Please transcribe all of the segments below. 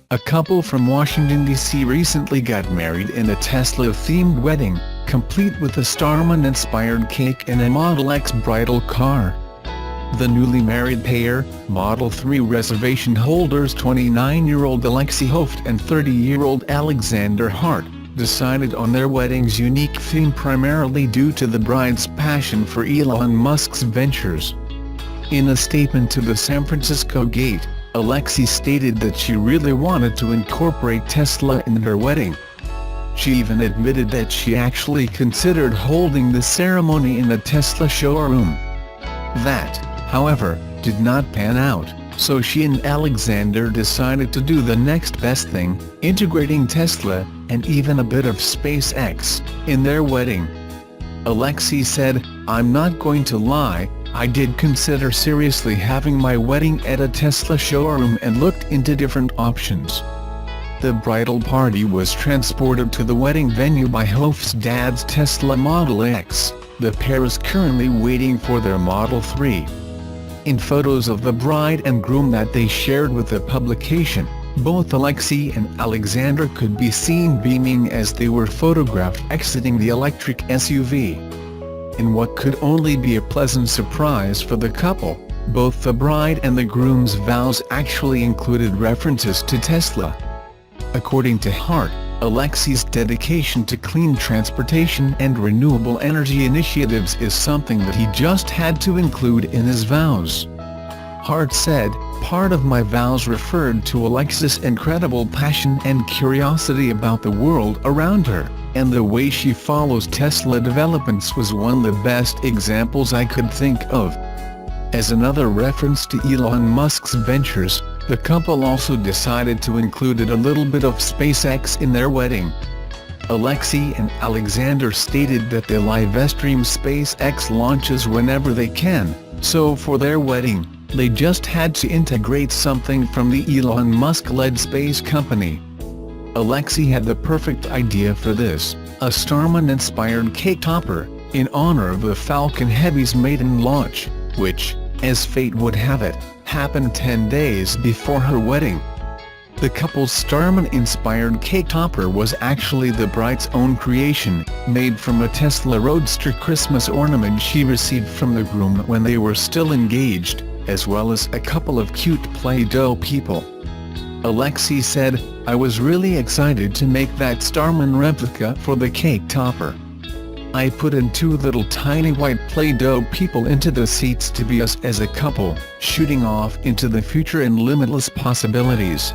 A couple from Washington, D.C. recently got married in a Tesla-themed wedding, complete with a Starman-inspired cake and a Model X bridal car. The newly married pair, Model 3 reservation holders 29-year-old Alexi Hoeft and 30-year-old Alexander Hart, decided on their wedding's unique theme primarily due to the bride's passion for Elon Musk's ventures. In a statement to the San Francisco Gate, Alexi stated that she really wanted to incorporate Tesla in her wedding. She even admitted that she actually considered holding the ceremony in a Tesla showroom. That, however, did not pan out, so she and Alexander decided to do the next best thing, integrating Tesla, and even a bit of SpaceX, in their wedding. Alexi said, "I'm not going to lie, I did consider seriously having my wedding at a Tesla showroom and looked into different options." The bridal party was transported to the wedding venue by Hoeft's dad's Tesla Model X. The pair is currently waiting for their Model 3. In photos of the bride and groom that they shared with the publication, both Alexi and Alexander could be seen beaming as they were photographed exiting the electric SUV. In what could only be a pleasant surprise for the couple, both the bride and the groom's vows actually included references to Tesla. According to Hart, Alexi's dedication to clean transportation and renewable energy initiatives is something that he just had to include in his vows. Hart said, "Part of my vows referred to Alexi's incredible passion and curiosity about the world around her, and the way she follows Tesla developments was one of the best examples I could think of." As another reference to Elon Musk's ventures, the couple also decided to include a little bit of SpaceX in their wedding. Alexi and Alexander stated that they live-stream SpaceX launches whenever they can, so for their wedding, they just had to integrate something from the Elon Musk-led space company. Alexi had the perfect idea for this, a Starman-inspired cake topper, in honor of the Falcon Heavy's maiden launch, which, as fate would have it, happened 10 days before her wedding. The couple's Starman-inspired cake topper was actually the bride's own creation, made from a Tesla Roadster Christmas ornament she received from the groom when they were still engaged, as well as a couple of cute Play-Doh people. Alexi said, "I was really excited to make that Starman replica for the cake topper. I put in 2 little tiny white Play-Doh people into the seats to be us as a couple, shooting off into the future and limitless possibilities."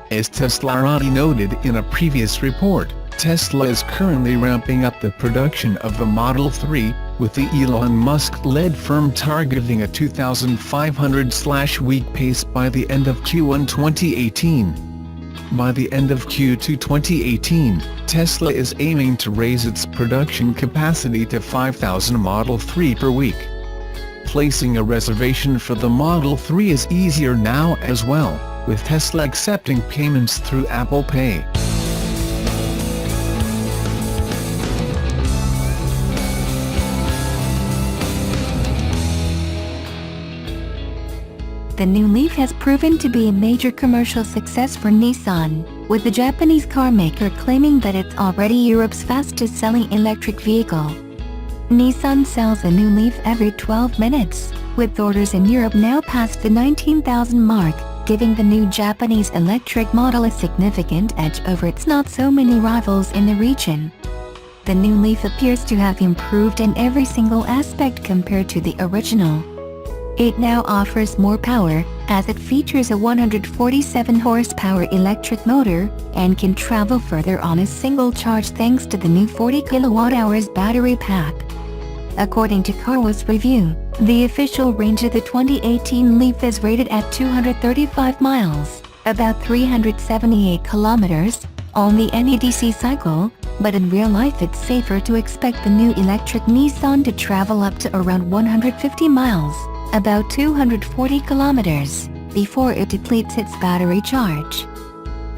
As Teslarati noted in a previous report, Tesla is currently ramping up the production of the Model 3, with the Elon Musk-led firm targeting a 2,500/week pace by the end of Q1 2018. By the end of Q2 2018, Tesla is aiming to raise its production capacity to 5,000 Model 3 per week. Placing a reservation for the Model 3 is easier now as well, with Tesla accepting payments through Apple Pay. The new Leaf has proven to be a major commercial success for Nissan, with the Japanese carmaker claiming that it's already Europe's fastest-selling electric vehicle. Nissan sells a new Leaf every 12 minutes, with orders in Europe now past the 19,000 mark, giving the new Japanese electric model a significant edge over its not-so-many rivals in the region. The new Leaf appears to have improved in every single aspect compared to the original. It now offers more power, as it features a 147 horsepower electric motor, and can travel further on a single charge thanks to the new 40 kWh battery pack. According to CarWows review, the official range of the 2018 Leaf is rated at 235 miles, about 378 kilometers, on the NEDC cycle, but in real life it's safer to expect the new electric Nissan to travel up to around 150 miles, about 240 kilometers, before it depletes its battery charge.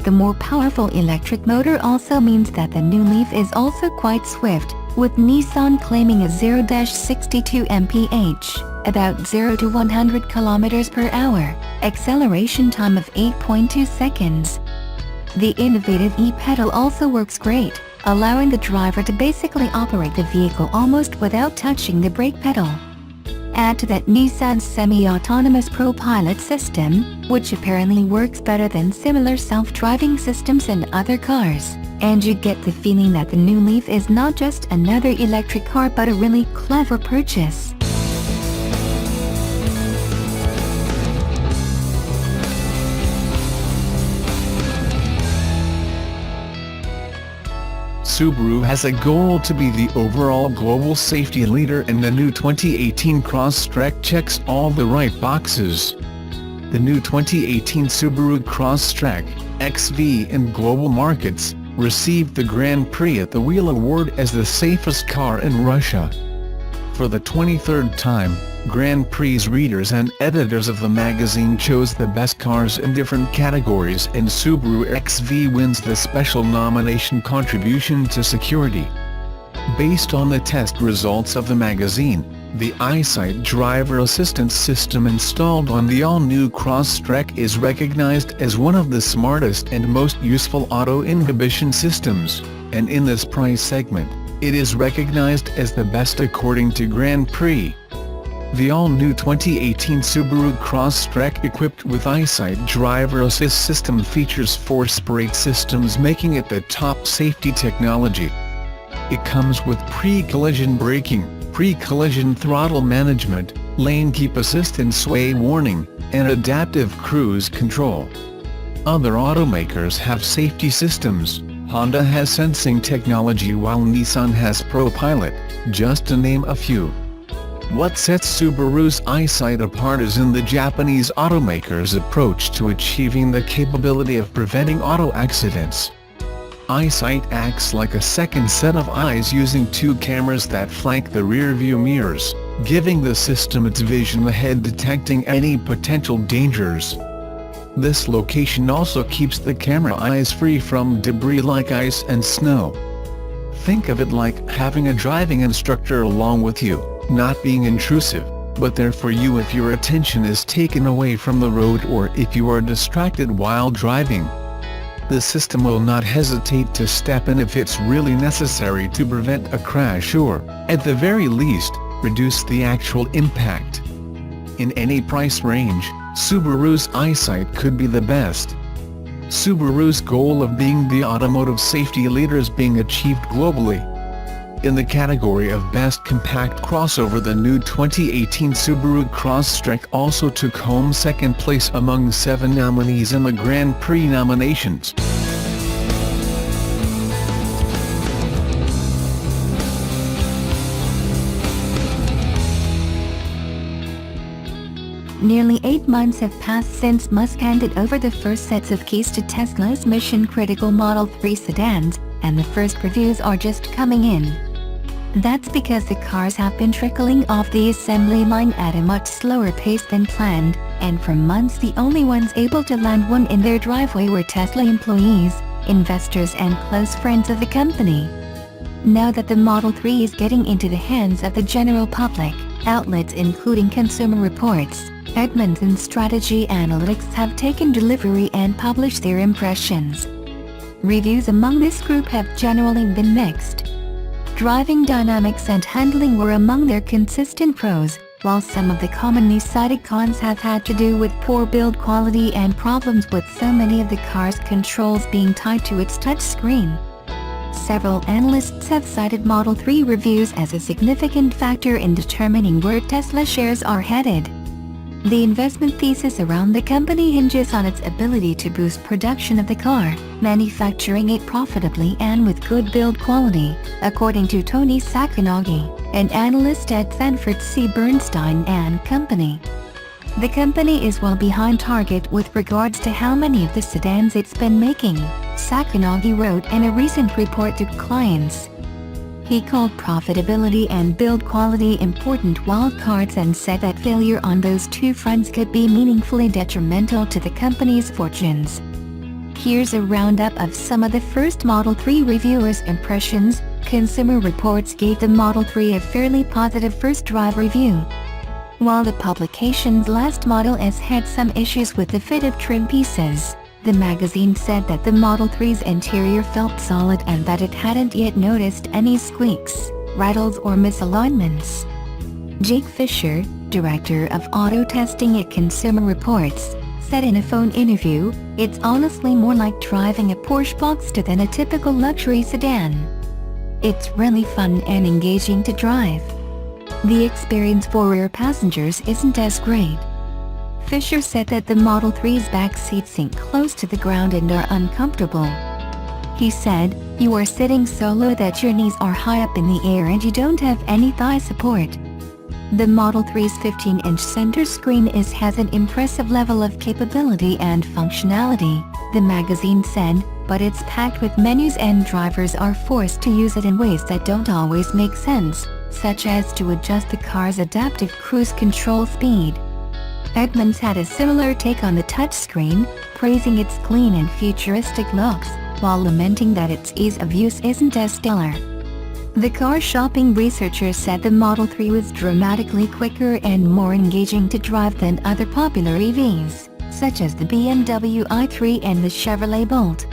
The more powerful electric motor also means that the new Leaf is also quite swift, with Nissan claiming a 0-62 mph, about 0 to 100 km per hour, acceleration time of 8.2 seconds, The innovative e-pedal also works great, allowing the driver to basically operate the vehicle almost without touching the brake pedal. Add to that Nissan's semi-autonomous ProPilot system, which apparently works better than similar self-driving systems in other cars, and you get the feeling that the new Leaf is not just another electric car but a really clever purchase. Subaru has a goal to be the overall global safety leader, and the new 2018 Crosstrek checks all the right boxes. The new 2018 Subaru Crosstrek XV in global markets received the Grand Prix at the Wheel Award as the safest car in Russia. For the 23rd time, Grand Prix readers and editors of the magazine chose the best cars in different categories, and Subaru XV wins the special nomination Contribution to Security. Based on the test results of the magazine, the EyeSight driver assistance system installed on the all-new Crosstrek is recognized as one of the smartest and most useful auto inhibition systems, and in this price segment, it is recognized as the best according to Grand Prix. The all-new 2018 Subaru Crosstrek equipped with EyeSight driver assist system features force brake systems, making it the top safety technology. It comes with pre-collision braking, pre-collision throttle management, lane keep assist and sway warning, and adaptive cruise control. Other automakers have safety systems. Honda has sensing technology while Nissan has ProPilot, just to name a few. What sets Subaru's EyeSight apart is in the Japanese automaker's approach to achieving the capability of preventing auto accidents. EyeSight acts like a second set of eyes using two cameras that flank the rear-view mirrors, giving the system its vision ahead, detecting any potential dangers. This location also keeps the camera eyes free from debris like ice and snow. Think of it like having a driving instructor along with you, not being intrusive, but there for you if your attention is taken away from the road or if you are distracted while driving. The system will not hesitate to step in if it's really necessary to prevent a crash or, at the very least, reduce the actual impact. In any price range, Subaru's EyeSight could be the best. Subaru's goal of being the automotive safety leader is being achieved globally. In the category of Best Compact Crossover, the new 2018 Subaru Crosstrek also took home second place among 7 nominees in the Grand Prix nominations. Nearly 8 months have passed since Musk handed over the first sets of keys to Tesla's mission-critical Model 3 sedans, and the first reviews are just coming in. That's because the cars have been trickling off the assembly line at a much slower pace than planned, and for months the only ones able to land one in their driveway were Tesla employees, investors and close friends of the company. Now that the Model 3 is getting into the hands of the general public, outlets including Consumer Reports, Edmunds and Strategy Analytics have taken delivery and published their impressions. Reviews among this group have generally been mixed. Driving dynamics and handling were among their consistent pros, while some of the commonly cited cons have had to do with poor build quality and problems with so many of the car's controls being tied to its touchscreen. Several analysts have cited Model 3 reviews as a significant factor in determining where Tesla shares are headed. The investment thesis around the company hinges on its ability to boost production of the car, manufacturing it profitably and with good build quality, according to Tony Sacconaghi, an analyst at Sanford C. Bernstein & Company. The company is well behind target with regards to how many of the sedans it's been making, Sacconaghi wrote in a recent report to clients. He called profitability and build quality important wildcards and said that failure on those two fronts could be meaningfully detrimental to the company's fortunes. Here's a roundup of some of the first Model 3 reviewers' impressions. Consumer Reports gave the Model 3 a fairly positive first drive review. While the publication's last Model S had some issues with the fit of trim pieces, The magazine said that the Model 3's interior felt solid and that it hadn't yet noticed any squeaks, rattles or misalignments. Jake Fisher, director of auto testing at Consumer Reports, said in a phone interview, "It's honestly more like driving a Porsche Boxster than a typical luxury sedan. It's really fun and engaging to drive. The experience for rear passengers isn't as great." Fisher said that the Model 3's back seats sink close to the ground and are uncomfortable. He said, "You are sitting so low that your knees are high up in the air and you don't have any thigh support." The Model 3's 15-inch center screen has an impressive level of capability and functionality, the magazine said, but it's packed with menus and drivers are forced to use it in ways that don't always make sense, such as to adjust the car's adaptive cruise control speed. Edmunds had a similar take on the touchscreen, praising its clean and futuristic looks, while lamenting that its ease of use isn't as stellar. The car shopping researcher said the Model 3 was dramatically quicker and more engaging to drive than other popular EVs, such as the BMW i3 and the Chevrolet Bolt.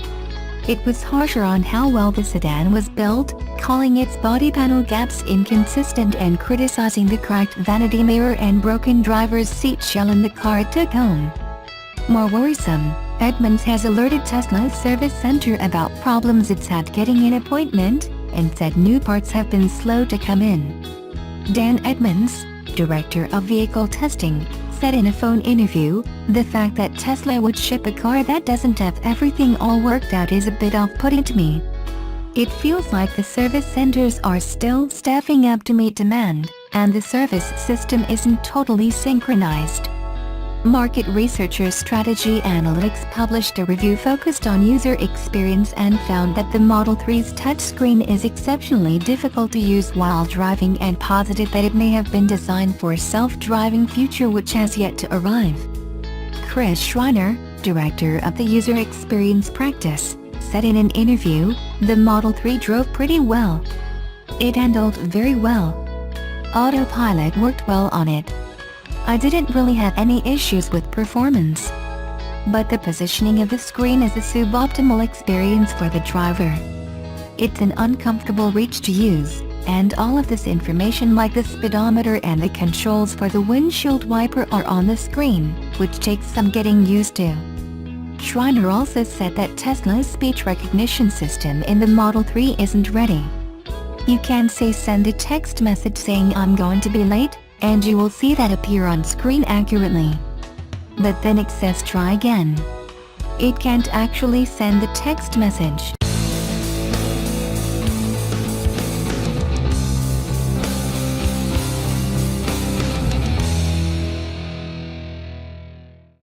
It was harsher on how well the sedan was built, calling its body panel gaps inconsistent and criticizing the cracked vanity mirror and broken driver's seat shell in the car it took home. More worrisome, Edmunds has alerted Tesla's service center about problems it's had getting an appointment, and said new parts have been slow to come in. Dan Edmunds, director of vehicle testing, said in a phone interview, "The fact that Tesla would ship a car that doesn't have everything all worked out is a bit off-putting to me. It feels like the service centers are still staffing up to meet demand, and the service system isn't totally synchronized." Market researcher Strategy Analytics published a review focused on user experience and found that the Model 3's touchscreen is exceptionally difficult to use while driving and posited that it may have been designed for a self-driving future which has yet to arrive. Chris Schreiner, director of the user experience practice, said in an interview, "The Model 3 drove pretty well. It handled very well. Autopilot worked well on it. I didn't really have any issues with performance. But the positioning of the screen is a suboptimal experience for the driver. It's an uncomfortable reach to use, and all of this information like the speedometer and the controls for the windshield wiper are on the screen, which takes some getting used to." Schreiner also said that Tesla's speech recognition system in the Model 3 isn't ready. You can say send a text message saying "I'm going to be late," and you will see that appear on screen accurately. But then it says try again. It can't actually send the text message.